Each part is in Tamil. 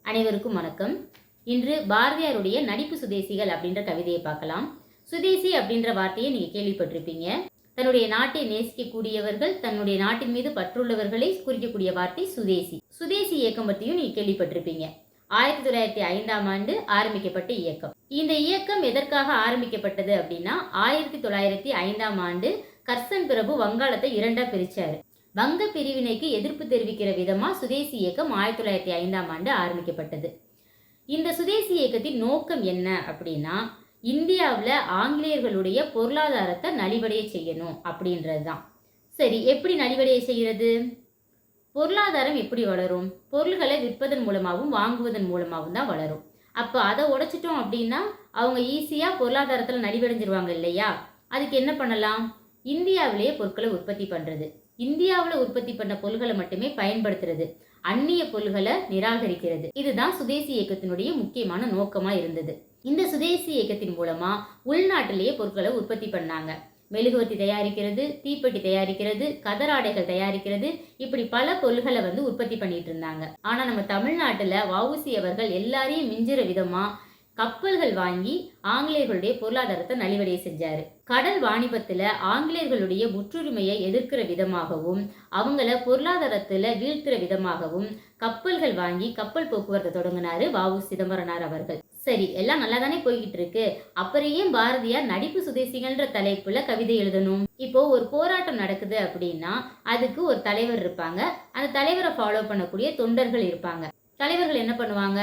அனைவருக்கும் வணக்கம். இன்று பாரதியாருடைய நடிப்பு சுதேசிகள் அப்படின்ற கவிதையை பார்க்கலாம். சுதேசி அப்படின்ற வார்த்தையை நீங்க கேள்விப்பட்டிருப்பீங்க. தன்னுடைய நாட்டை நேசிக்கக்கூடியவர்கள், தன்னுடைய நாட்டின் மீது பற்றுள்ளவர்களை குறிக்கக்கூடிய வார்த்தை சுதேசி. சுதேசி இயக்கம் பற்றியும் நீங்க கேள்விப்பட்டிருப்பீங்க. 1905ஆம் ஆண்டு ஆரம்பிக்கப்பட்ட இயக்கம். இந்த இயக்கம் எதற்காக ஆரம்பிக்கப்பட்டது அப்படின்னா, 1905ஆம் ஆண்டு கர்சன் பிரபு வங்காளத்தை இரண்டா பிரிச்சாரு. வங்க பிரிவினைக்கு எதிர்ப்பு தெரிவிக்கிற விதமா சுதேசி இயக்கம் 1905ஆம் ஆண்டு ஆரம்பிக்கப்பட்டது. இந்த சுதேசி இயக்கத்தின் நோக்கம் என்ன அப்படின்னா, இந்தியாவில் ஆங்கிலேயர்களுடைய பொருளாதாரத்தை நலிவடைய செய்யணும் அப்படின்றது தான். சரி, எப்படி நலிவடைய செய்கிறது? பொருளாதாரம் எப்படி வளரும்? பொருள்களை விற்பதன் மூலமாகவும் வாங்குவதன் மூலமாகவும் தான் வளரும். அப்போ அதை உடைச்சிட்டோம் அப்படின்னா அவங்க ஈஸியாக பொருளாதாரத்தில் நலிவடைஞ்சிருவாங்க இல்லையா? அதுக்கு என்ன பண்ணலாம்? இந்தியாவிலேயே பொருட்களை உற்பத்தி பண்ணுறது, இந்தியாவில் உற்பத்தி பண்ண பொருள்களை மட்டுமே பயன்படுத்துறது, அந்நிய பொருள்களை நிராகரிக்கிறது. இதுதான் சுதேசி இயக்கத்தினுடைய முக்கியமான நோக்கமா இருந்தது. இந்த சுதேசி இயக்கத்தின் மூலமா உள்நாட்டிலேயே பொருட்களை உற்பத்தி பண்ணாங்க. மெழுகுவர்த்தி தயாரிக்கிறது, தீப்பெட்டி தயாரிக்கிறது, கதராடைகள் தயாரிக்கிறது, இப்படி பல பொருள்களை உற்பத்தி பண்ணிட்டு இருந்தாங்க. ஆனா நம்ம தமிழ்நாட்டுல வஉசி அவர்கள் எல்லாரையும் மிஞ்சிற விதமா கப்பல்கள் வாங்கி ஆங்கிலேயர்களுடைய பொருளாதாரத்தை நலிவடைய செஞ்சாரு. கடல் வாணிபத்துல ஆங்கிலேயர்களுடைய முற்றுரிமையை எதிர்க்கிற விதமாகவும் அவங்கள பொருளாதாரத்துல வீழ்த்துற விதமாகவும் கப்பல்கள் வாங்கி கப்பல் போக்குவரத்தை தொடங்கினாரு வஉ சிதம்பரனார் அவர்கள். சரி, எல்லாம் நல்லா தானே போய்கிட்டு இருக்கு. அப்புறம் ஏன் பாரதியார் நடிப்பு சுதேசிகள்ன்ற தலைப்புல கவிதை எழுதணும்? இப்போ ஒரு போராட்டம் நடக்குது அப்படின்னா அதுக்கு ஒரு தலைவர் இருப்பாங்க. அந்த தலைவரை ஃபாலோ பண்ணக்கூடிய தொண்டர்கள் இருப்பாங்க. தலைவர்கள் என்ன பண்ணுவாங்க?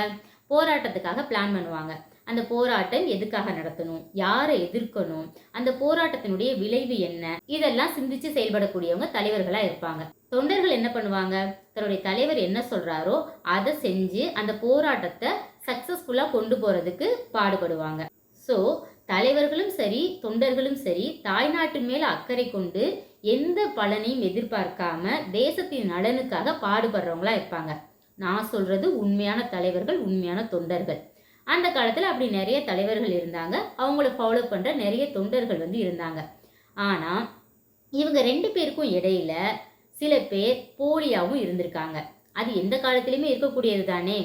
போராட்டத்துக்காக பிளான் பண்ணுவாங்க. அந்த போராட்டம் எதுக்காக நடத்தணும், யாரை எதிர்க்கணும், அந்த போராட்டத்தினுடைய விளைவு என்ன, இதெல்லாம் சிந்திச்சு செயல்படக்கூடியவங்க தலைவர்களா இருப்பாங்க. தொண்டர்கள் என்ன பண்ணுவாங்க? தன்னுடைய தலைவர் என்ன சொல்றாரோ அதை செஞ்சு அந்த போராட்டத்தை சக்சஸ்ஃபுல்லா கொண்டு போறதுக்கு பாடுபடுவாங்க. ஸோ தலைவர்களும் சரி தொண்டர்களும் சரி தாய்நாட்டின் மேல அக்கறை கொண்டு எந்த பலனையும் எதிர்பார்க்காம தேசத்தின் நலனுக்காக பாடுபடுறவங்களா இருப்பாங்க. நான் சொல்றது உண்மையான தலைவர்கள், உண்மையான தொண்டர்கள். அந்த காலத்துல அப்படி நிறைய தலைவர்கள் இருந்தாங்க, அவங்கள ஃபாலோ பண்ற நிறைய தொண்டர்கள் இருந்தாங்க. ஆனா இவங்க ரெண்டு பேருக்கும் இடையில சில பேர் போலியாவும் இருந்திருக்காங்க. அது எந்த காலத்திலுமே இருக்கக்கூடியது தானே.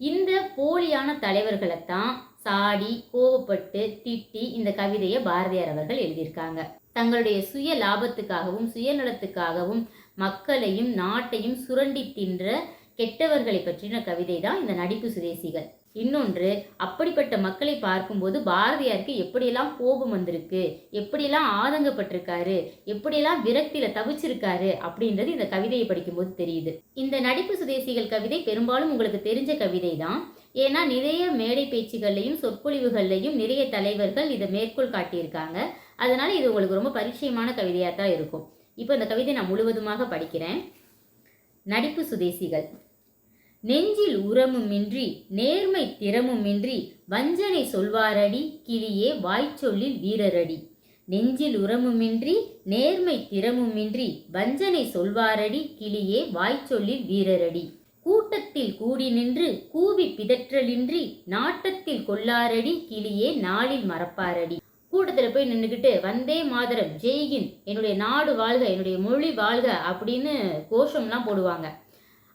இந்த போலியான தலைவர்களைத்தான் சாடி கோவப்பட்டு திட்டி இந்த கவிதையை பாரதியார் அவர்கள் எழுதியிருக்காங்க. தங்களுடைய சுய லாபத்துக்காகவும் சுயநலத்துக்காகவும் மக்களையும் நாட்டையும் சுரண்டி தின்ற கெட்டவர்களை பற்றின கவிதை தான் இந்த நடிப்பு சுதேசிகள். இன்னொன்று, அப்படிப்பட்ட மக்களை பார்க்கும்போது பாரதியாருக்கு எப்படியெல்லாம் கோபம் வந்திருக்கு, எப்படியெல்லாம் ஆதங்கப்பட்டிருக்காரு, எப்படியெல்லாம் விரக்தியில தவிச்சிருக்காரு அப்படின்றது இந்த கவிதையை படிக்கும்போது தெரியுது. இந்த நடிப்பு சுதேசிகள் கவிதை பெரும்பாலும் உங்களுக்கு தெரிஞ்ச கவிதை தான். ஏன்னா நிறைய மேடை பேச்சுகள்லையும் சொற்பொழிவுகள்லையும் நிறைய தலைவர்கள் இதை மேற்கோள் காட்டியிருக்காங்க. அதனால இது உங்களுக்கு ரொம்ப பரிச்சயமான கவிதையாக தான் இருக்கும். இப்போ இந்த கவிதை நான் முழுவதுமாக படிக்கிறேன். நடிப்பு சுதேசிகள். நெஞ்சில் உரமுமின்றி நேர்மை திறமுமின்றி வஞ்சனை சொல்வாரடி கிளியே வாய்ச்சொல்லில் வீரரடி. நெஞ்சில் உரமுமின்றி நேர்மை திறமுமின்றி வஞ்சனை சொல்வாரடி கிளியே வாய்ச்சொல்லில் வீரரடி. கூட்டத்தில் கூடி நின்று கூவி பிதற்றலின்றி நாட்டத்தில் கொள்ளாரடி கிளியே நாளில் மறப்பாரடி. கூட்டத்தில் போய் நின்றுக்கிட்டு வந்தே மாதரம் ஜெய்ஹிந்த், என்னுடைய நாடு வாழ்க, என்னுடைய மொழி வாழ்க அப்படின்னு கோஷம்லாம் போடுவாங்க.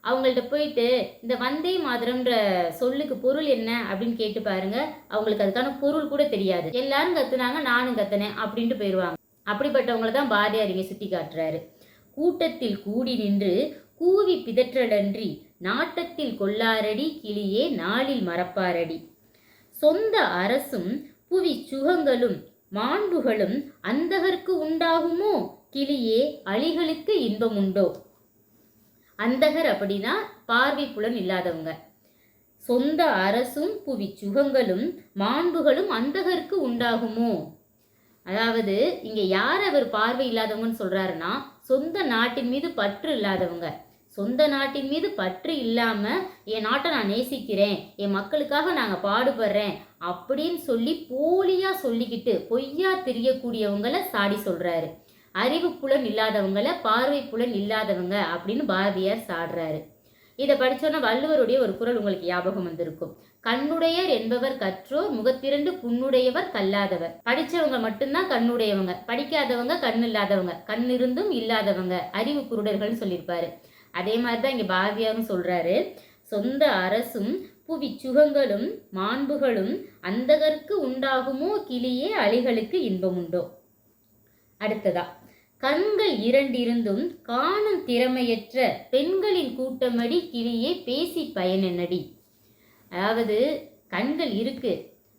அவங்கள்ட்ட போயிட்டு இந்த வந்தே மாதரம்ன்ற சொல்லுக்கு பொருள் என்ன அப்படின்னு கேட்டு பாருங்க, அவங்களுக்கு அதுக்கான பொருள் கூட தெரியாது. எல்லாரும் கத்துனாங்க, நானும் கத்துனேன் அப்படின்ட்டு போயிடுவாங்க. அப்படிப்பட்டவங்களை தான் பாரதியார் இங்கே சுட்டி காட்டுறாரு. கூட்டத்தில் கூடி நின்று கூவி பிதற்றலன்றி நாட்டத்தில் கொள்ளாரடி கிளியே நாளில் மறப்பாரடி. சொந்த அரசும் புவி சுகங்களும் மாண்புகளும் அந்தகருக்கு உண்டாகுமோ கிளியே அழிகளுக்கு இன்பம் உண்டோ. அந்தகர் அப்படின்னா பார்வை புலன் இல்லாதவங்க. சொந்த அரசும் புவி சுகங்களும் மாண்புகளும் அந்தகருக்கு உண்டாகுமோ. அதாவது இங்க யார் அவர் பார்வை இல்லாதவங்கன்னு சொல்றாருன்னா, சொந்த நாட்டின் மீது பற்று இல்லாதவங்க. சொந்த நாட்டின் மீது பற்று இல்லாம என் நாட்டை நான் நேசிக்கிறேன், என் மக்களுக்காக நாங்கள் பாடுபடுறேன் அப்படின்னு சொல்லி போலியா சொல்லிக்கிட்டு பொய்யா தெரியக்கூடியவங்களை சாடி சொல்றாரு. அறிவு புலன் இல்லாதவங்களை பார்வை புலன் இல்லாதவங்க அப்படின்னு பாரதியார் சாடுறாரு. இதை படிச்சோன்னா வள்ளுவருடைய ஒரு குறள் உங்களுக்கு ஞாபகம் வந்திருக்கும். கண்ணுடையர் என்பவர் கற்றோர் முகத்திரண்டு புண்ணுடையவர் கல்லாதவர். படிச்சவங்க மட்டும்தான் கண்ணுடையவங்க, படிக்காதவங்க கண் இல்லாதவங்க, கண் இருந்தும் இல்லாதவங்க அறிவு குருடர்கள்னு சொல்லியிருப்பாரு. அதே மாதிரிதான் இங்க பாரதியாரும் சொல்றாரு. சொந்த அரசும் புவி சுகங்களும் மாண்புகளும் அந்தகர்க்கு உண்டாகுமோ கிளியே அழிகளுக்கு இன்பமுண்டோ. அடுத்ததா, கண்கள் இரண்டிருந்தும் காணும் திறமையற்ற பெண்களின் கூட்டமடி கிளியே பேசி பயனென்னடி. அதாவது கண்கள் இருக்கு,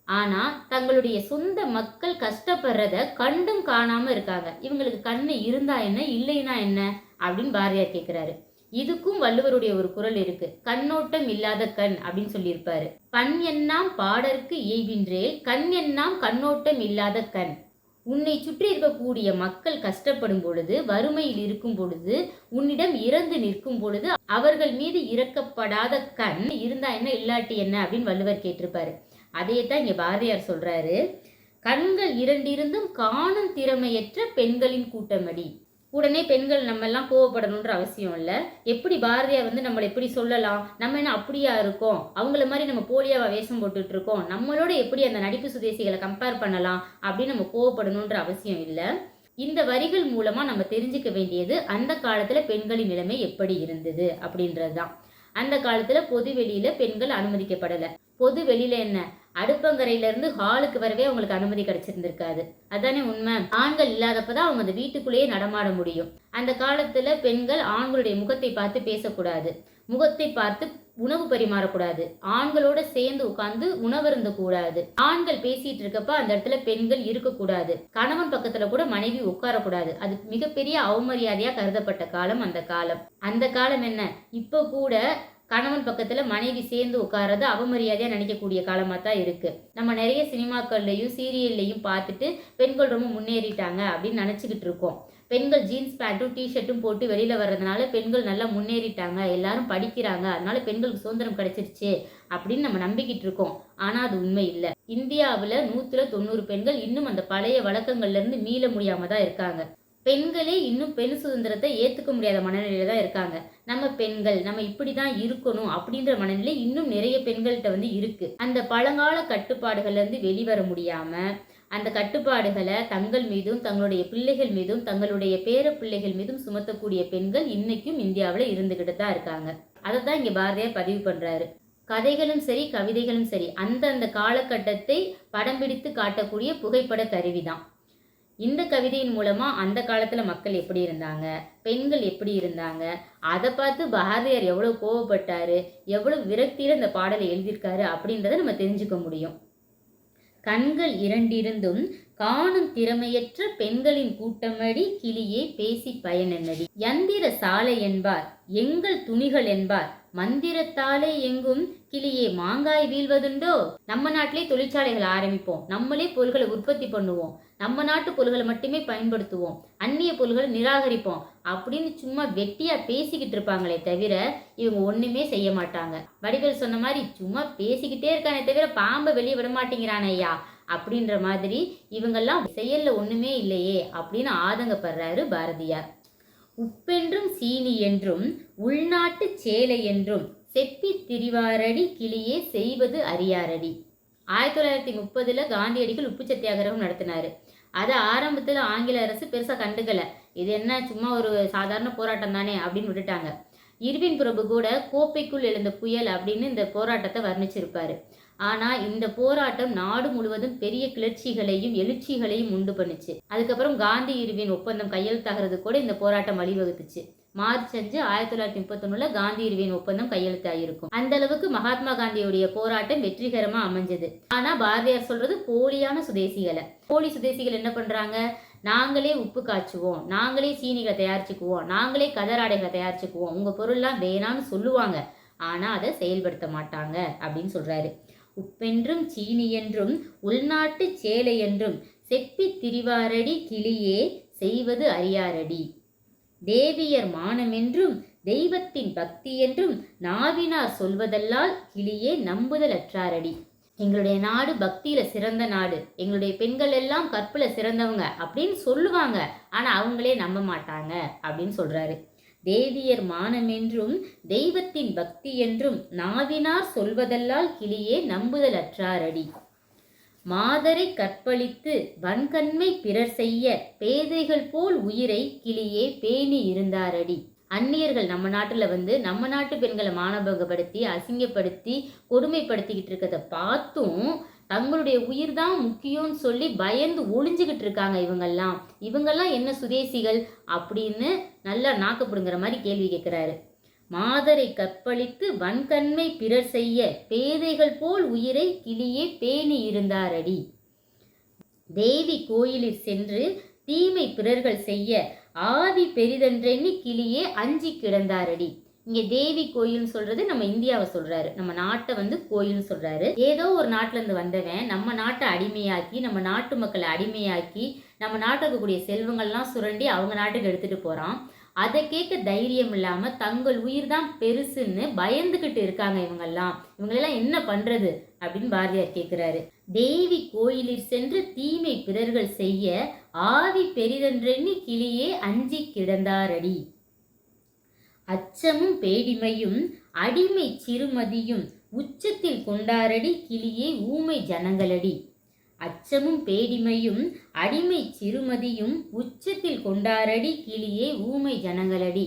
ஆனா தங்களுடைய சொந்த மக்கள் கஷ்டப்படுறத கண்டும் காணாம இருக்காங்க. இவங்களுக்கு கண்ணு இருந்தா என்ன, இல்லைன்னா என்ன அப்படின்னு பாரதியார் கேட்கிறாரு. இதுக்கும் வள்ளுவருடைய ஒரு குறள் இருக்கு, கண்ணோட்டம் இல்லாத கண் அப்படின்னு சொல்லியிருப்பாரு. பண் என்னாம் பாடற்கு இயைபின்றேல் கண் என்னாம் கண்ணோட்டம் இல்லாத கண். உன்னை சுற்றி இருக்கக்கூடிய மக்கள் கஷ்டப்படும் பொழுது, வறுமையில் இருக்கும் பொழுது, உன்னிடம் இறந்து நிற்கும் பொழுது அவர்கள் மீது இறக்கப்படாத கண் இருந்தா என்ன, இல்லாட்டி என்ன அப்படின்னு வள்ளுவர் கேட்டிருப்பாரு. அதையத்தான் இங்க பாரதியார் சொல்றாரு. கண்கள் இரண்டிருந்தும் காணும் திறமையற்ற பெண்களின் கூட்டமடி. உடனே பெண்கள் நம்ம எல்லாம் கோவப்படணுன்ற அவசியம் இல்லை. எப்படி பாரதியார் நம்மளை எப்படி சொல்லலாம், நம்ம என்ன அப்படியா இருக்கோம், அவங்கள மாதிரி நம்ம போலியாவா வேஷம் போட்டுட்டு இருக்கோம், நம்மளோட எப்படி அந்த நடிப்பு சுதேசிகளை கம்பேர் பண்ணலாம் அப்படின்னு நம்ம கோவப்படணுன்ற அவசியம் இல்லை. இந்த வரிகள் மூலமா நம்ம தெரிஞ்சுக்க வேண்டியது அந்த காலத்துல பெண்களின் நிலைமை எப்படி இருந்தது அப்படின்றதுதான். அந்த காலத்துல பொது வெளியில பெண்கள் அனுமதிக்கப்படல. பொது வெளியில என்ன, அடுப்பங்கரையில இருந்து ஹாலுக்கு வரவே அவங்களுக்கு அனுமதி கிடைச்சிருந்திருக்காது. அதானே உண்மை. ஆண்கள் இல்லாதப்பதான் அவங்க அந்த வீட்டுக்குள்ளேயே நடமாட முடியும். அந்த காலத்துல பெண்கள் ஆண்களுடைய முகத்தை பார்த்து பேசக்கூடாது, முகத்தை பார்த்து உணவு பரிமாறக்கூடாது, ஆண்களோட சேர்ந்து உட்கார்ந்து உணவருந்த கூடாது, ஆண்கள் பேசிட்டு இருக்கப்ப அந்த இடத்துல பெண்கள் இருக்கக்கூடாது, கணவன் பக்கத்துல கூட மனைவி உட்காரக்கூடாது. அது மிகப்பெரிய அவமரியாதையா கருதப்பட்ட காலம் அந்த காலம். அந்த காலம் என்ன, இப்ப கூட கணவன் பக்கத்துல மனைவி சேர்ந்து உட்கார்றது அவமரியாதையா நினைக்கக்கூடிய காலமா தான் இருக்கு. நம்ம நிறைய சினிமாக்கள்லையும் சீரியல்லையும் பார்த்துட்டு பெண்கள் ரொம்ப முன்னேறிட்டாங்க அப்படின்னு நினைச்சுக்கிட்டு இருக்கோம். பெண்கள் ஜீன்ஸ் பேண்ட்டும் டிஷர்ட்டும் போட்டு வெளியில வர்றதுனால பெண்கள் நல்லா முன்னேறிட்டாங்க, எல்லாரும் படிக்கிறாங்க, அதனால பெண்களுக்கு சுதந்திரம் கிடைச்சிருச்சு அப்படின்னு நம்ம நம்பிக்கிட்டு இருக்கோம். ஆனா அது உண்மை இல்லை. இந்தியாவில் 100-90 பெண்கள் இன்னும் அந்த பழைய வழக்கங்கள்ல இருந்து மீள முடியாம தான் இருக்காங்க. பெண்களே இன்னும் பெண் சுதந்திரத்தை ஏற்றுக்க முடியாத மனநிலையில தான் இருக்காங்க. நம்ம பெண்கள் நம்ம இப்படிதான் இருக்கணும் அப்படின்ற மனநிலை இன்னும் நிறைய பெண்கள்கிட்ட இருக்கு. அந்த பழங்கால கட்டுப்பாடுகள்ல இருந்து வெளிவர முடியாம அந்த கட்டுப்பாடுகளை தங்கள் மீதும் தங்களுடைய பிள்ளைகள் மீதும் தங்களுடைய பேர பிள்ளைகள் மீதும் சுமத்தக்கூடிய பெண்கள் இன்னைக்கும் இந்தியாவில் இருந்துகிட்டு தான் இருக்காங்க. அதை தான் இங்க பாரதியார் பதிவு பண்றாரு. கதைகளும் சரி கவிதைகளும் சரி அந்தந்த காலகட்டத்தை படம் பிடித்து காட்டக்கூடிய புகைப்பட கருவிதான். இந்த கவிதையின் மூலமா அந்த காலத்துல மக்கள் எப்படி இருந்தாங்க, பெண்கள் எப்படி இருந்தாங்க, அதை பார்த்து பாரதியார் எவ்வளவு கோவப்பட்டாரு, எவ்வளவு விரக்தியில இந்த பாடலை எழுதியிருக்காரு அப்படின்றத நம்ம தெரிஞ்சுக்க முடியும். கண்கள் இரண்டிருந்தும் காணும் திறமையற்ற பெண்களின் கூட்டமடி கிளியே பேசி பயனென்னடி. யந்திர சாலை என்பார் எங்கள் துணிகள் என்பார் மந்திரத்தாலே எங்கும் கிளியே மாங்காய் வீழ்வதுண்டோ. நம்ம நாட்டிலே தொழிற்சாலைகள் ஆரம்பிப்போம், நம்மளே பொருள்களை உற்பத்தி பண்ணுவோம், நம்ம நாட்டு பொருள்களை மட்டுமே பயன்படுத்துவோம், அந்நிய பொருள்களை நிராகரிப்போம் அப்படின்னு சும்மா வெட்டியா பேசிக்கிட்டு இருப்பாங்களே தவிர இவங்க ஒண்ணுமே செய்ய மாட்டாங்க. வடிவேல் சொன்ன மாதிரி சும்மா பேசிக்கிட்டே இருக்கானே தவிர பாம்பை வெளியே விட மாட்டேங்கிறானே ஐயா அப்படின்ற மாதிரி இவங்கெல்லாம் செயல்ல ஒண்ணுமே இல்லையே அப்படின்னு ஆதங்கப்படுறாரு பாரதியார். உப்பென்றும் சீனி என்றும் உள்நாட்டு சேலை என்றும் செப்பி திரிவாரடி கிளியே செய்வது அறியாரடி. 1930 காந்தியடிகள் உப்பு சத்தியாகிரகம் நடத்தினாரு. அதை ஆரம்பத்தில் ஆங்கில அரசு பெருசா கண்டுக்கல, இது என்ன சும்மா ஒரு சாதாரண போராட்டம் தானே அப்படின்னு விட்டுட்டாங்க. இர்வின் பிரபு கூட கோப்பைக்குள் எழுந்த புயல் அப்படின்னு இந்த போராட்டத்தை வர்ணிச்சிருப்பாரு. ஆனா இந்த போராட்டம் நாடு முழுவதும் பெரிய கிளர்ச்சிகளையும் எழுச்சிகளையும் உண்டு பண்ணுச்சு. அதுக்கப்புறம் காந்தி இர்வின் ஒப்பந்தம் கையெழுத்தாகிறது கூட இந்த போராட்டம் வழிவகுத்துச்சு. மார்ச் 5 1931 காந்தி இர்வின் ஒப்பந்தம் கையெழுத்தாயிருக்கும். அந்த அளவுக்கு மகாத்மா காந்தியுடைய போராட்டம் வெற்றிகரமா அமைஞ்சது. ஆனா பாரதியார் சொல்றது போலியான சுதேசிகளை. போலி சுதேசிகள் என்ன பண்றாங்க, நாங்களே உப்பு காய்ச்சுவோம், நாங்களே சீனிகளை தயாரிச்சுக்குவோம், நாங்களே கதராடைகளை தயாரிச்சுக்குவோம், உங்க பொருள்லாம் வேணான்னு சொல்லுவாங்க, ஆனா அதை செயல்படுத்த மாட்டாங்க அப்படின்னு சொல்றாரு. உப்பென்றும் சீனி என்றும் உள்நாட்டு சேலை என்றும் செப்பி திரிவாரடி கிளியே செய்வது அறியாரடி. தேவியர் மானமென்றும் தெய்வத்தின் பக்தி என்றும் நாவினார் சொல்வதல்லால் கிளியே நம்புதல் அற்றாரடி. எங்களுடைய நாடு பக்தியில சிறந்த நாடு, எங்களுடைய பெண்கள் எல்லாம் கற்புல சிறந்தவங்க அப்படின்னு சொல்லுவாங்க, ஆனா அவங்களே நம்ப மாட்டாங்க அப்படின்னு சொல்றாரு. தேவியர் மானமென்றும் தெய்வத்தின் பக்தி என்றும் நாவினார் சொல்வதல்லால் கிளியே நம்புதல் அற்றாரடி. மாதரை கற்பழித்து வன்கண்மை பிறர் செய்ய பேதைகள் போல் உயிரை கிளியே பேணி இருந்தாரடி. அந்நியர்கள் நம்ம நாட்டில் வந்து நம்ம நாட்டு பெண்களை மானபங்கப்படுத்தி அசிங்கப்படுத்தி கொடுமைப்படுத்திக்கிட்டு இருக்கிறத பார்த்தும் தங்களுடைய உயிர் தான் முக்கியம்னு சொல்லி பயந்து ஒளிஞ்சுக்கிட்டு இருக்காங்க இவங்கெல்லாம் என்ன சுதேசிகள் அப்படின்னு நல்லா நாக்கப்படுங்கிற மாதிரி கேள்வி கேட்குறாரு. மாதரை கற்பழித்து வன்கண்மை பிறர் செய்ய பேதைகள் போல் உயிரை கிளியே பேணி இருந்தாரடி. தேவி கோயிலில் சென்று தீமை பிறர்கள் செய்ய ஆதி பெரிதென்றெண்ணி கிளியே அஞ்சி கிடந்தாரடி. இங்கே தேவி கோயில்னு சொல்றது நம்ம இந்தியாவை சொல்றாரு, நம்ம நாட்டை வந்து கோயில்னு சொல்றாரு. ஏதோ ஒரு நாட்டுல இருந்து வந்தவன் நம்ம நாட்டை அடிமையாக்கி நம்ம நாட்டு மக்களை அடிமையாக்கி நம்ம நாட்டுக்கு இருக்கக்கூடிய செல்வங்கள்லாம் சுரண்டி அவங்க நாட்டுக்கு எடுத்துட்டு போறான். அதை கேட்க தைரியம் இல்லாம தங்கள் உயிர் தான் பெருசுன்னு பயந்துகிட்டு இருக்காங்க இவங்களெல்லாம் என்ன பண்றது அப்படின்னு பாரதியார் கேட்கிறாரு. தேவி கோயிலில் சென்று தீமை பிறர்கள் செய்ய ஆதி பெரிதென்றெண்ணி கிளியே அஞ்சி கிடந்தாரடி. அச்சமும் பேடிமையும் அடிமை சிறுமதியும் உச்சத்தில் கொண்டாரடி கிளியே ஊமை ஜனங்களடி. அச்சமும் பேடிமையும் அடிமை சிறுமதியும் உச்சத்தில் கொண்டாரடி கிளியே ஊமை ஜனங்களடி.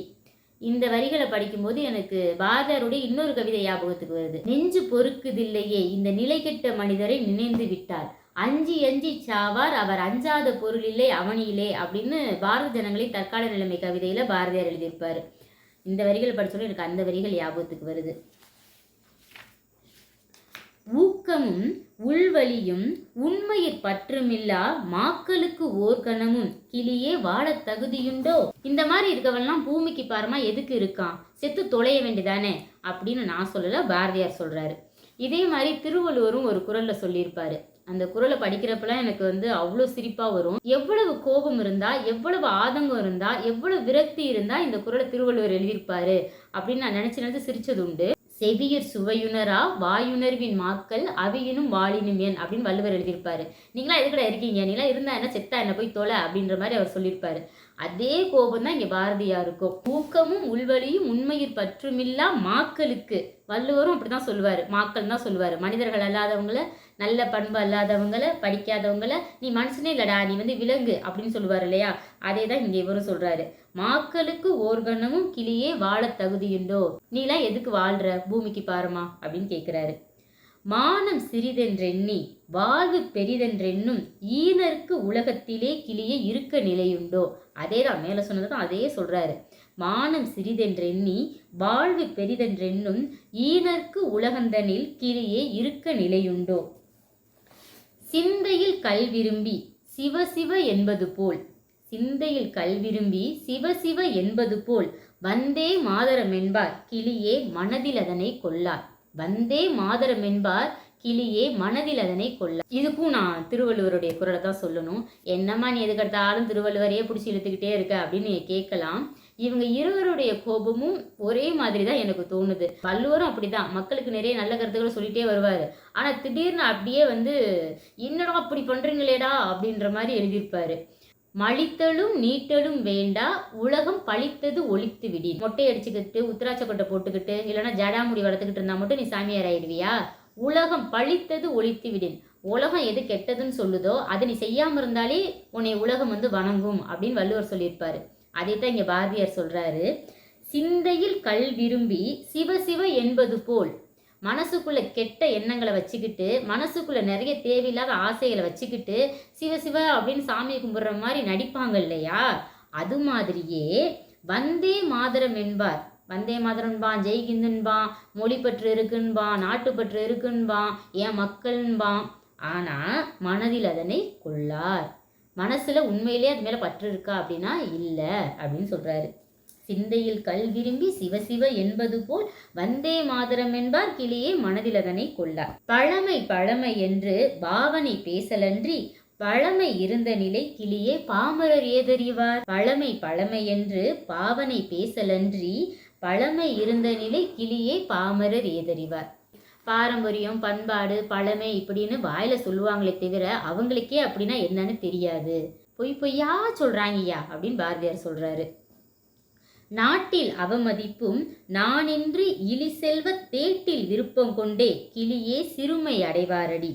இந்த வரிகளை படிக்கும்போது எனக்கு பாரதியாருடைய இன்னொரு கவிதை ஞாபகத்துக்கு வருது. நெஞ்சு பொறுக்குதில்லையே இந்த நிலை கெட்ட மனிதரை நினைந்து விட்டார், அஞ்சி அஞ்சி சாவார் அவர் அஞ்சாத பொருளில்லை அவனியிலே அப்படின்னு பாரத ஜனங்களை தற்கால நிலைமை கவிதையில பாரதியார் எழுதியிருப்பாரு. இந்த வரிகள் படிச்சோட எனக்கு அந்த வரிகள் ஞாபகத்துக்கு வருது. ஊக்கமும் உள்வலியும் உண்மையிற் பற்றுமில்லா மாக்களுக்கு ஓர்கணமும் கிளியே வாழ தகுதியுண்டோ. இந்த மாதிரி இருக்கவெல்லாம் பூமிக்கு பாரமா எதுக்கு இருக்கான், செத்து தொலைய வேண்டியதானே அப்படின்னு நான் சொல்லல, பாரதியார் சொல்றாரு. இதே மாதிரி திருவள்ளுவரும் ஒரு குறள்ல சொல்லியிருப்பாரு. அந்த குறளை படிக்கிறப்பெல்லாம் எனக்கு வந்து அவ்வளோ சிரிப்பா வரும். எவ்வளவு கோபம் இருந்தா, எவ்வளவு ஆதங்கம் இருந்தா, எவ்வளவு விரக்தி இருந்தா இந்த குறளை திருவள்ளுவர் எழுதியிருப்பாரு அப்படின்னு நான் நினைச்சு சிரிச்சது உண்டு. செவியர் சுவையுணரா வாயுணர்வின் மாக்கள் அவையினும் வாழினும் ஏன் அப்படின்னு வள்ளுவர் எழுதியிருப்பாரு. நீங்களா எதுக்கட இருக்கீங்க, நீங்களா இருந்தா என்ன செத்தா என்ன போய் தொலை அப்படின்ற மாதிரி அவர் சொல்லியிருப்பாரு. அதே கோபம் தான் இங்க பாரதியாருக்கும். ஊக்கமும் உள்வலியும் உண்மையில் பற்றுமில்லா மாக்களுக்கு, வள்ளுவரும் அப்படிதான் சொல்லுவாரு, மாக்கள் தான் சொல்லுவாரு. மனிதர்கள் அல்லாதவங்கள, நல்ல பண்பு அல்லாதவங்கள, படிக்காதவங்கள நீ மனுஷனே இல்லடா நீ வந்து விலங்கு அப்படின்னு சொல்லுவாரு இல்லையா, அதே தான் இங்க இவரும் சொல்றாரு. மாக்களுக்கு ஓர்கணமும் கிளியே வாழ தகுதியுண்டோ, நீலாம் எதுக்கு வாழ்ற பூமிக்கு பாருமா அப்படின்னு கேட்கிறாரு. மானம் சிறிதென்றெண்ணி வாழ்வு பெரிதென்றென்னும் ஈனருக்கு உலகத்திலே கிளியே இருக்க நிலையுண்டோ. அதே தான் மேல சொன்னதும் அதே சொல்றாரு. மானம் சிறிதென்றெண்ணி வாழ்வு பெரிதென்றென்னும் ஈனருக்கு உலகந்தனில் கிளியே இருக்க நிலையுண்டோ. சிந்தையில் கல்விரும்பி சிவசிவ என்பது போல், சிந்தையில் கல்விரும்பி சிவசிவ என்பது போல் வந்தே மாதரம் என்பார் கிளியே மனதில் அதனை கொள்ளார். வந்தே மாதரம் என்பார் கிளியே மனதில் அதனை கொள்ள. இதுக்கும் நான் திருவள்ளுவருடைய குறளை தான் சொல்லணும். என்னம்மா நீ எதுக்கெடுத்தாலும் திருவள்ளுவரையே பிடிச்சி இழுத்துக்கிட்டே இருக்க அப்படின்னு நீ கேட்கலாம். இவங்க இருவருடைய கோபமும் ஒரே மாதிரி தான் எனக்கு தோணுது. வள்ளுவரும் அப்படிதான், மக்களுக்கு நிறைய நல்ல கருத்துக்களை சொல்லிட்டே வருவாரு. ஆனா திடீர்னு அப்படியே வந்து என்னடா அப்படி பண்றீங்களேடா அப்படின்ற மாதிரி எழுதியிருப்பாரு. மழித்தலும் நீட்டலும் வேண்டா உலகம் பழித்தது ஒழித்து விடி. மொட்டை அடிச்சுக்கிட்டு உத்திராட்ச கொட்டை போட்டுக்கிட்டு இல்லைன்னா ஜடாமுடி வளர்த்துக்கிட்டு இருந்தா மட்டும் நீ சாமியார் ஆயிடுவியா? உலகம் பழித்தது ஒழித்து விடின். உலகம் எது கெட்டதுன்னு சொல்லுதோ அதை நீ செய்யாம இருந்தாலே உன்னை உலகம் வந்து வணங்கும் அப்படின்னு வள்ளுவர் சொல்லியிருப்பாரு. அதை தான் இங்க பாரதியார் சொல்றாரு. சிந்தையில் கல் விரும்பி சிவசிவ என்பது போல், மனசுக்குள்ள கெட்ட எண்ணங்களை வச்சுக்கிட்டு, மனசுக்குள்ள நிறைய தேவையில்லாத ஆசைகளை வச்சுக்கிட்டு சிவசிவ அப்படின்னு சாமியை கும்பிடுற மாதிரி நடிப்பாங்க இல்லையா, அது மாதிரியே வந்தே மாதரம் என்பார். வந்தே மாதரன்பான், ஜெய்கிந்துன்பான், மொழிப்பற்று இருக்குன்பான், நாட்டுப்பற்று இருக்குன்பான், ஏன் மக்கள்ன்பான். ஆனா மனதில் அதனை கொள்ளார். மனசுல உண்மையிலே அது மேல பற்று இருக்கா அப்படின்னா இல்ல அப்படின்னு சொல்றாரு. சிந்தையில் கல் விரும்பி சிவசிவ என்பது போல் வந்தே மாதரம் என்பார் கிளியே மனதில் அதனை கொள்ளார். பழமை பழமை என்று பாவனை பேசலன்றி பழமை இருந்த நிலை கிளியே பாமரர் ஏதறிவார். பழமை பழமை என்று பாவனை பேசலன்றி பழமை இருந்த நிலை கிளியே பாமரர் ஏதறிவார். பாரம்பரியம், பண்பாடு, பழமை இப்படின்னு வாயில சொல்லுவாங்களே தவிர அவங்களுக்கே அப்படின்னா என்னன்னு தெரியாது. பொய் பொய்யா சொல்றாங்கய்யா அப்படின்னு பாரதியார் சொல்றாரு. நாட்டில் அவமதிப்பும் நானின்றி இலி செல்வ தேட்டில் விருப்பம் கொண்டே கிளியே சிறுமை அடைவாரடி.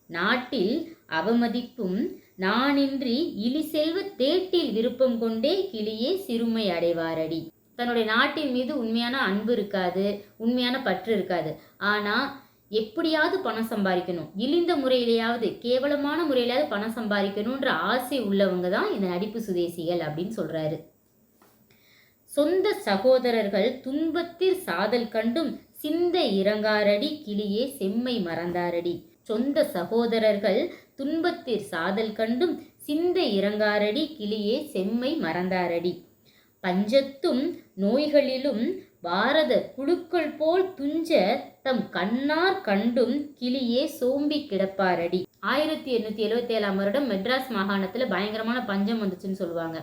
நாட்டில் அவமதிப்பும் நானின்றி இலி செல்வ தேட்டில் விருப்பம் கொண்டே கிளியே சிறுமை அடைவாரடி. தன்னுடைய நாட்டின் மீது உண்மையான அன்பு இருக்காது, உண்மையான பற்று இருக்காது. ஆனால் எப்படியாவது பணம் சம்பாதிக்கணும், இழிந்த முறையிலேயாவது, கேவலமான முறையிலாவது பணம் சம்பாதிக்கணுன்ற ஆசை உள்ளவங்க தான் இந்த நடிப்பு சுதேசிகள் அப்படின்னு சொல்றாரு. சொந்த சகோதரர்கள் துன்பத்தில் சாதல் கண்டும் சிந்த இறங்காரடி கிளியே செம்மை மறந்தாரடி. சொந்த சகோதரர்கள் துன்பத்தில் சாதல் கண்டும் சிந்த இறங்காரடி கிளியே செம்மை மறந்தாரடி. பஞ்சத்தும் நோய்களிலும் பாரத புழுக்கள் போல் துஞ்ச தம் கண்ணார் கண்டும் கிளியே சோம்பி கிடப்பாரடி. 1877 வருடம் மெட்ராஸ் மாகாணத்துல பயங்கரமான பஞ்சம் வந்துச்சுன்னு சொல்லுவாங்க.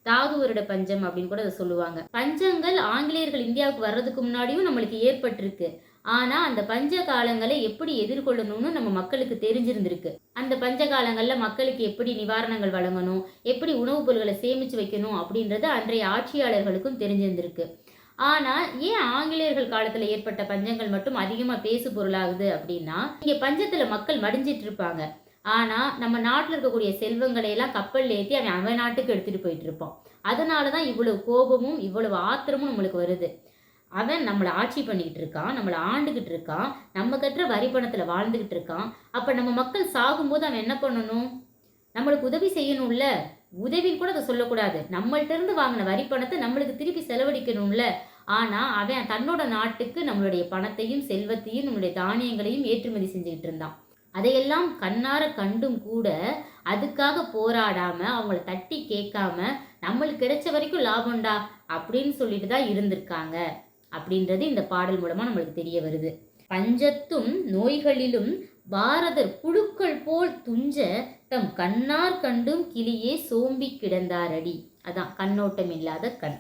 தாது வருட பஞ்சம் அப்படின்னு கூட அதை சொல்லுவாங்க. பஞ்சங்கள் ஆங்கிலேயர்கள் இந்தியாவுக்கு வர்றதுக்கு முன்னாடியும் நம்மளுக்கு ஏற்பட்டிருக்கு. ஆனா அந்த பஞ்ச காலங்களை எப்படி எதிர்கொள்ளணும்னு நம்ம மக்களுக்கு தெரிஞ்சிருந்திருக்கு. அந்த பஞ்ச காலங்கள்ல மக்களுக்கு எப்படி நிவாரணங்கள் வழங்கணும், எப்படி உணவுப் பொருட்களை சேமிச்சு வைக்கணும் அப்படின்றது அன்றைய ஆட்சியாளர்களுக்கும் தெரிஞ்சிருந்திருக்கு. ஆனா ஏன் ஆங்கிலேயர்கள் காலத்துல ஏற்பட்ட பஞ்சங்கள் மட்டும் அதிகமா பேசு பொருளாகுது அப்படின்னா, இங்க பஞ்சத்துல மக்கள் மடிஞ்சிட்டு இருப்பாங்க. ஆனா நம்ம நாட்டில் இருக்கக்கூடிய செல்வங்களை எல்லாம் கப்பல்ல ஏற்றி அவன் நாட்டுக்கு எடுத்துட்டு போயிட்டு இருப்பான். அதனாலதான் இவ்வளவு கோபமும் இவ்வளவு ஆத்திரமும் நம்மளுக்கு வருது. அவன் நம்மளை ஆட்சி பண்ணிக்கிட்டு இருக்கான், நம்மளை ஆண்டுகிட்டு இருக்கான், நம்ம கட்டுற வரி பணத்தில் வாழ்ந்துகிட்டு இருக்கான். அப்போ நம்ம மக்கள் சாகும்போது அவன் என்ன பண்ணணும்? நம்மளுக்கு உதவி செய்யணும்ல. உதவின்னு கூட அதை சொல்லக்கூடாது, நம்மள்ட்ட இருந்து வாங்கின வரி பணத்தை நம்மளுக்கு திருப்பி செலவழிக்கணும்ல. ஆனால் அவன் தன்னோட நாட்டுக்கு நம்மளுடைய பணத்தையும் செல்வத்தையும் நம்மளுடைய தானியங்களையும் ஏற்றுமதி செஞ்சுக்கிட்டு இருந்தான். அதையெல்லாம் கண்ணார கண்டும் கூட அதுக்காக போராடாம அவங்கள தட்டி கேட்காம நம்மளுக்கு கிடைச்ச வரைக்கும் லாபம்டா அப்படின்னு சொல்லிட்டு தான் இருந்திருக்காங்க அப்படின்றது இந்த பாடல் மூலமா நம்மளுக்கு தெரிய வருது. பஞ்சத்தும் நோய்களிலும் பாரதர் புழுக்கள் போல் துஞ்ச தம் கண்ணார் கண்டும் கிளியே சோம்பி கிடந்தாரடி. அதான் கண்ணோட்டம் இல்லாத கண்.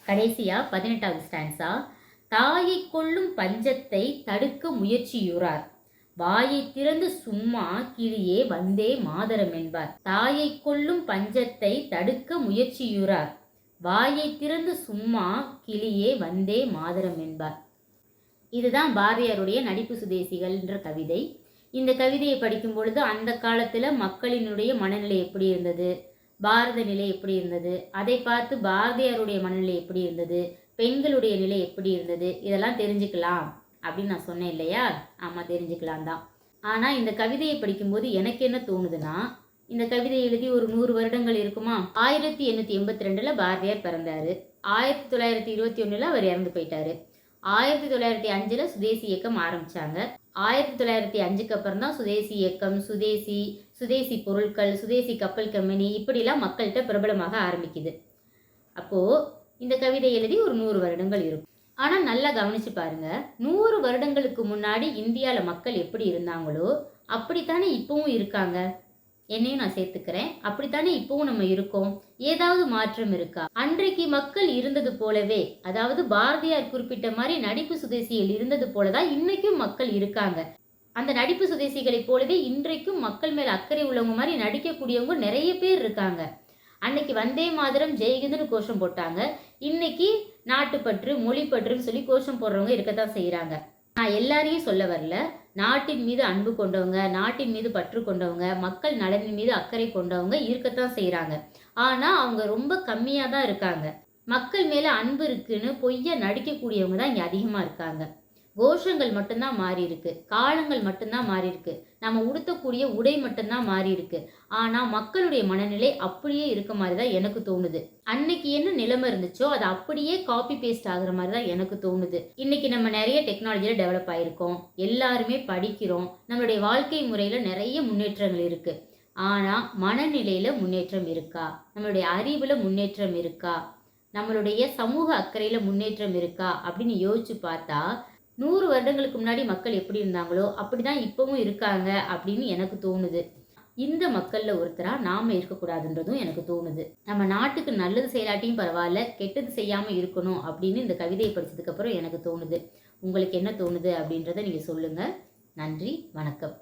கடைசியா 18வது ஸ்டான்ஸா. தாயை கொள்ளும் பஞ்சத்தை தடுக்க முயற்சியுறார், வாயை திறந்து சும்மா கிளியே வந்தே மாதரம் என்பார். தாயை கொள்ளும் பஞ்சத்தை தடுக்க முயற்சியுறார், வாயை திறந்து சும்மா கிளியே வந்தே மாதரம் என்பார். இதுதான் பாரதியாருடைய நடிப்பு சுதேசிகள் என்ற கவிதை. இந்த கவிதையை படிக்கும் பொழுது அந்த காலத்துல மக்களினுடைய மனநிலை எப்படி இருந்தது, பாரத நிலை எப்படி இருந்தது, அதை பார்த்து பாரதியாருடைய மனநிலை எப்படி இருந்தது, பெண்களுடைய நிலை எப்படி இருந்தது, இதெல்லாம் தெரிஞ்சுக்கலாம் அப்படின்னு நான் சொன்னேன் இல்லையா? ஆமாம், தெரிஞ்சுக்கலாம் தான். ஆனால் இந்த கவிதையை படிக்கும்போது எனக்கு என்ன தோணுதுன்னா, இந்த கவிதை எழுதி ஒரு 100 வருடங்கள் இருக்குமா? 1882 பாரதியார் பிறந்தாரு. 1921 அவர் இறந்து போயிட்டாரு. 1905 சுதேசி இயக்கம் ஆரம்பிச்சாங்க. 1905க்கு அப்புறம் தான் சுதேசி இயக்கம், சுதேசி பொருட்கள், சுதேசி கப்பல் கம்பெனி இப்படிலாம் மக்கள்கிட்ட பிரபலமாக ஆரம்பிக்குது. அப்போ இந்த கவிதை எழுதி ஒரு 100 வருடங்கள் இருக்கும். ஆனால் நல்லா கவனிச்சு பாருங்க, 100 வருடங்களுக்கு முன்னாடி இந்தியாவில் மக்கள் எப்படி இருந்தாங்களோ அப்படித்தானே இப்பவும் இருக்காங்க. என்னையும் நான் சேர்த்துக்கிறேன், அப்படித்தானே இப்பவும் நம்ம இருக்கோம். ஏதாவது மாற்றம் இருக்கா? அன்றைக்கு மக்கள் இருந்தது போலவே, அதாவது பாரதியார் குறிப்பிட்ட மாதிரி நடிப்பு சுதேசிகள் இருந்தது போலதான் இன்னைக்கும் மக்கள் இருக்காங்க. அந்த நடிப்பு சுதேசிகளை போலவே இன்றைக்கும் மக்கள் மேல அக்கறை உள்ளவங்க மாதிரி நடிக்கக்கூடியவங்க நிறைய பேர் இருக்காங்க. அன்னைக்கு வந்தே மாதரம் ஜெயகிந்தன்னு கோஷம் போட்டாங்க, இன்னைக்கு நாட்டுப்பற்று மொழிப்பற்றுன்னு சொல்லி கோஷம் போடுறவங்க இருக்கத்தான் செய்யறாங்க. நான் எல்லாரையும் சொல்ல வரல. நாட்டின் மீது அன்பு கொண்டவங்க, நாட்டின் மீது பற்று கொண்டவங்க, மக்கள் நலனின் மீது அக்கறை கொண்டவங்க இருக்கத்தான் செய்யறாங்க. ஆனா அவங்க ரொம்ப கம்மியா தான் இருக்காங்க. மக்கள் மேல அன்பு இருக்குன்னு பொய்ய நடிக்கக்கூடியவங்க தான் இங்க அதிகமா இருக்காங்க. கோஷங்கள் மட்டும்தான் மாறி இருக்கு, காலங்கள் மட்டும்தான் மாறி இருக்கு, நம்ம உடுத்தக்கூடிய உடை மட்டும்தான் மாறி இருக்கு. ஆனா மக்களுடைய மனநிலை அப்படியே இருக்க மாதிரி தான் எனக்கு தோணுது. அன்னைக்கு என்ன நிலைமை இருந்துச்சோ அது அப்படியே காப்பி பேஸ்ட் ஆகுற மாதிரி தான் எனக்கு தோணுது. இன்னைக்கு நம்ம நிறைய டெக்னாலஜியில டெவலப் ஆயிருக்கோம், எல்லாருமே படிக்கிறோம், நம்மளுடைய வாழ்க்கை முறையில நிறைய முன்னேற்றங்கள் இருக்கு. ஆனா மனநிலையில முன்னேற்றம் இருக்கா? நம்மளுடைய அறிவுல முன்னேற்றம் இருக்கா? நம்மளுடைய சமூக அக்கறையில முன்னேற்றம் இருக்கா அப்படின்னு யோசிச்சு பார்த்தா 100 வருடங்களுக்கு முன்னாடி மக்கள் எப்படி இருந்தாங்களோ அப்படிதான் இப்பவும் இருக்காங்க அப்படின்னு எனக்கு தோணுது. இந்த மக்கள்ல ஒருத்தரா நாம இருக்கக்கூடாதுன்றதும் எனக்கு தோணுது. நம்ம நாட்டுக்கு நல்லது செய்யலாட்டியும் பரவாயில்ல, கெட்டது செய்யாம இருக்கணும் அப்படின்னு இந்த கவிதையை படிச்சதுக்கு அப்புறம் எனக்கு தோணுது. உங்களுக்கு என்ன தோணுது அப்படின்றத நீங்க சொல்லுங்க. நன்றி, வணக்கம்.